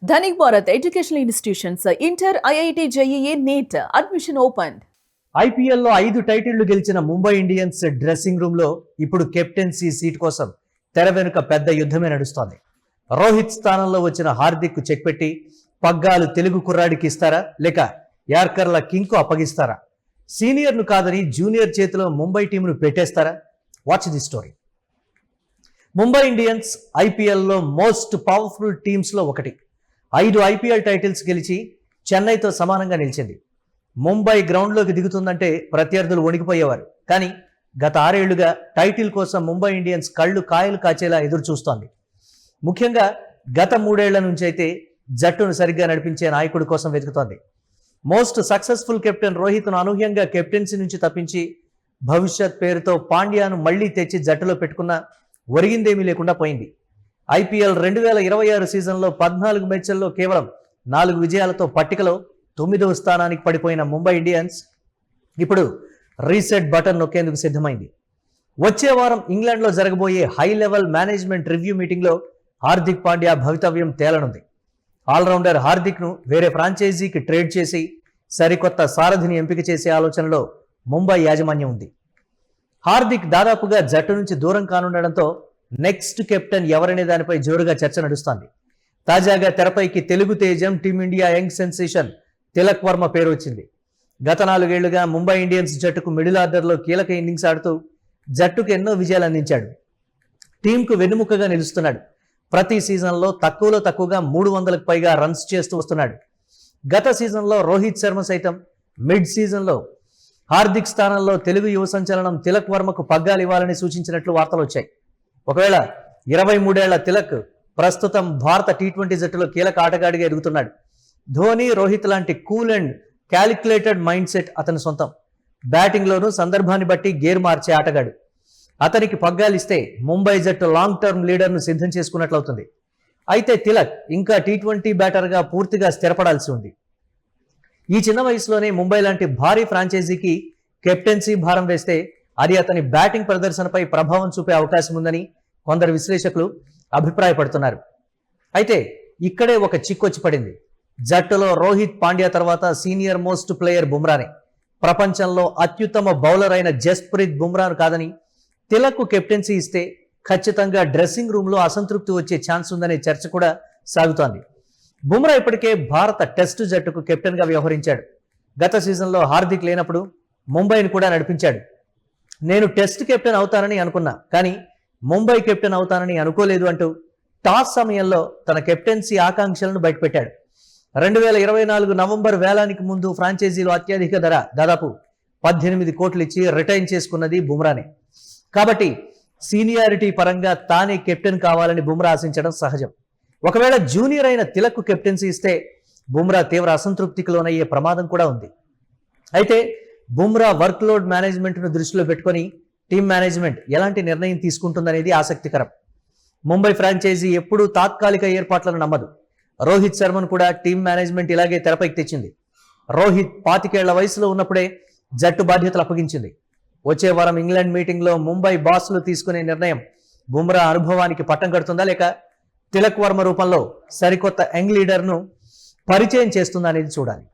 Dhanik Bharat Educational Institutions, Inter, IIT, JEE, NEET, admission opened. ఐపీఎల్లో 5 టైటిళ్లు గెలిచిన Mumbai Indians dressing room లో ఇప్పుడు captaincy seat కోసం తెర వెనుక పెద్ద యుద్ధమే నడుస్తోంది. రోహిత్ స్థానంలో వచ్చిన హార్దిక్ చెక్ పెట్టి పగ్గాలు తెలుగు కుర్రాడికి ఇస్తారా లేక యార్కర్ల కింగ్కు అప్పగిస్తారా? సీనియర్ను కాదని జూనియర్ చేతిలో ముంబై టీంను పెట్టేస్తారా? Watch the story. Mumbai Indians ఐపీఎల్లో మోస్ట్ పవర్ఫుల్ టీమ్స్లో ఒకటి. 5 ఐపీఎల్ టైటిల్స్ గెలిచి చెన్నైతో సమానంగా నిలిచింది. ముంబై గ్రౌండ్లోకి దిగుతుందంటే ప్రత్యర్థులు వణికిపోయేవారు. కానీ గత 6 ఏళ్లుగా టైటిల్ కోసం ముంబై ఇండియన్స్ కళ్ళు కాయలు కాచేలా ఎదురు చూస్తోంది. ముఖ్యంగా గత 3 ఏళ్ల నుంచి అయితే జట్టును సరిగ్గా నడిపించే నాయకుడి కోసం వెతుకుతోంది. మోస్ట్ సక్సెస్ఫుల్ కెప్టెన్ రోహిత్ను అనూహ్యంగా కెప్టెన్సీ నుంచి తప్పించి భవిష్యత్ పేరుతో పాండ్యాను మళ్లీ తెచ్చి జట్టులో పెట్టుకున్న ఒరిగిందేమీ లేకుండా పోయింది. ఐపీఎల్ 2026 సీజన్లో 14 మ్యాచ్ల్లో కేవలం 4 విజయాలతో పట్టికలో 9వ స్థానానికి పడిపోయిన ముంబై ఇండియన్స్ ఇప్పుడు రీసెట్ బటన్ నొక్కేందుకు సిద్ధమైంది. వచ్చే వారం ఇంగ్లాండ్లో జరగబోయే హై లెవెల్ మేనేజ్మెంట్ రివ్యూ మీటింగ్లో హార్దిక్ పాండ్యా భవితవ్యం తేలనుంది. ఆల్రౌండర్ హార్దిక్ను వేరే ఫ్రాంచైజీకి ట్రేడ్ చేసి సరికొత్త సారథిని ఎంపిక చేసే ఆలోచనలో ముంబై యాజమాన్యం ఉంది. హార్దిక్ దాదాపుగా జట్టు నుంచి దూరం కానుండడంతో నెక్స్ట్ కెప్టెన్ ఎవరనే దానిపై జోరుగా చర్చ నడుస్తోంది. తాజాగా తెరపైకి తెలుగు తేజం team India young sensation Tilak Varma పేరు వచ్చింది. గత 4 ఏళ్లుగా ముంబై ఇండియన్స్ జట్టుకు మిడిల్ ఆర్డర్లో కీలక ఇన్నింగ్స్ ఆడుతూ జట్టుకు ఎన్నో విజయాలు అందించాడు. టీంకు వెన్నుముకగా నిలుస్తున్నాడు. ప్రతి సీజన్లో తక్కువలో తక్కువగా 300కు పైగా రన్స్ చేస్తూ వస్తున్నాడు. గత సీజన్లో రోహిత్ శర్మ సైతం మిడ్ సీజన్లో హార్దిక్ స్థానంలో తెలుగు యువ సంచలనం తిలక్ వర్మకు పగ్గాలు ఇవ్వాలని సూచించినట్లు వార్తలు వచ్చాయి. ఒకవేళ 23 ఏళ్ల తిలక్ ప్రస్తుతం భారత టీ20 జట్టులో కీలక ఆటగాడిగా ఎదుగుతున్నాడు. ధోని, రోహిత్ లాంటి cool and calculated mind set అతని సొంతం. బ్యాటింగ్లోనూ సందర్భాన్ని బట్టి గేర్ మార్చే ఆటగాడు. అతనికి పగ్గాలిస్తే ముంబై జట్టు లాంగ్ టర్మ్ లీడర్ను సిద్ధం చేసుకున్నట్లవుతుంది. అయితే తిలక్ ఇంకా టీ20 బ్యాటర్గా పూర్తిగా స్థిరపడాల్సి ఉంది. ఈ చిన్న వయసులోనే ముంబై లాంటి భారీ ఫ్రాంచైజీకి కెప్టెన్సీ భారం వేస్తే అది అతని బ్యాటింగ్ ప్రదర్శనపై ప్రభావం చూపే అవకాశం ఉందని కొందరు విశ్లేషకులు అభిప్రాయపడుతున్నారు. అయితే ఇక్కడే ఒక చిక్కొచ్చి పడింది. జట్టులో రోహిత్ పాండ్యా తర్వాత సీనియర్ మోస్ట్ ప్లేయర్ బుమ్రానే. ప్రపంచంలో అత్యుత్తమ బౌలర్ అయిన జస్ప్రీత్ బుమ్రాను కాదని తిలక్ కెప్టెన్సీ ఇస్తే ఖచ్చితంగా డ్రెస్సింగ్ రూమ్లో అసంతృప్తి వచ్చే ఛాన్స్ ఉందనే చర్చ కూడా సాగుతోంది. బుమ్రా ఇప్పటికే భారత టెస్టు జట్టుకు కెప్టెన్గా వ్యవహరించాడు. గత సీజన్లో హార్దిక్ లేనప్పుడు ముంబైని కూడా నడిపించాడు. నేను టెస్ట్ కెప్టెన్ అవుతానని అనుకున్నా, కానీ ముంబై కెప్టెన్ అవుతానని అనుకోలేదు అంటూ టాస్ సమయంలో తన కెప్టెన్సీ ఆకాంక్షలను బయటపెట్టాడు. 2024 నవంబర్ వేలానికి ముందు ఫ్రాంచైజీలో అత్యధిక ధర దాదాపు 18 కోట్లు ఇచ్చి రిటైన్ చేసుకున్నది బుమ్రానే. కాబట్టి సీనియారిటీ పరంగా తానే కెప్టెన్ కావాలని బుమ్రా ఆశించడం సహజం. ఒకవేళ జూనియర్ అయిన తిలక్ కెప్టెన్సీ ఇస్తే బుమ్రా తీవ్ర అసంతృప్తికి లోనయ్యే ప్రమాదం కూడా ఉంది. అయితే బుమ్రా వర్క్ లోడ్ మేనేజ్మెంట్ను దృష్టిలో పెట్టుకొని టీం మేనేజ్మెంట్ ఎలాంటి నిర్ణయం తీసుకుంటుందనేది ఆసక్తికరం. ముంబై ఫ్రాంచైజీ ఎప్పుడూ తాత్కాలిక ఏర్పాట్లను నమ్మదు. రోహిత్ శర్మను కూడా టీం మేనేజ్మెంట్ ఇలాగే తెరపైకి తెచ్చింది. రోహిత్ 25 ఏళ్ల వయసులో ఉన్నప్పుడే జట్టు బాధ్యతలు అప్పగించింది. వచ్చే వారం ఇంగ్లాండ్ మీటింగ్లో ముంబై బాస్లు తీసుకునే నిర్ణయం బుమ్రా అనుభవానికి పట్టం కడుతుందా లేక తిలక్ వర్మ రూపంలో సరికొత్త యంగ్ లీడర్ను పరిచయం చేస్తుందా అనేది చూడాలి.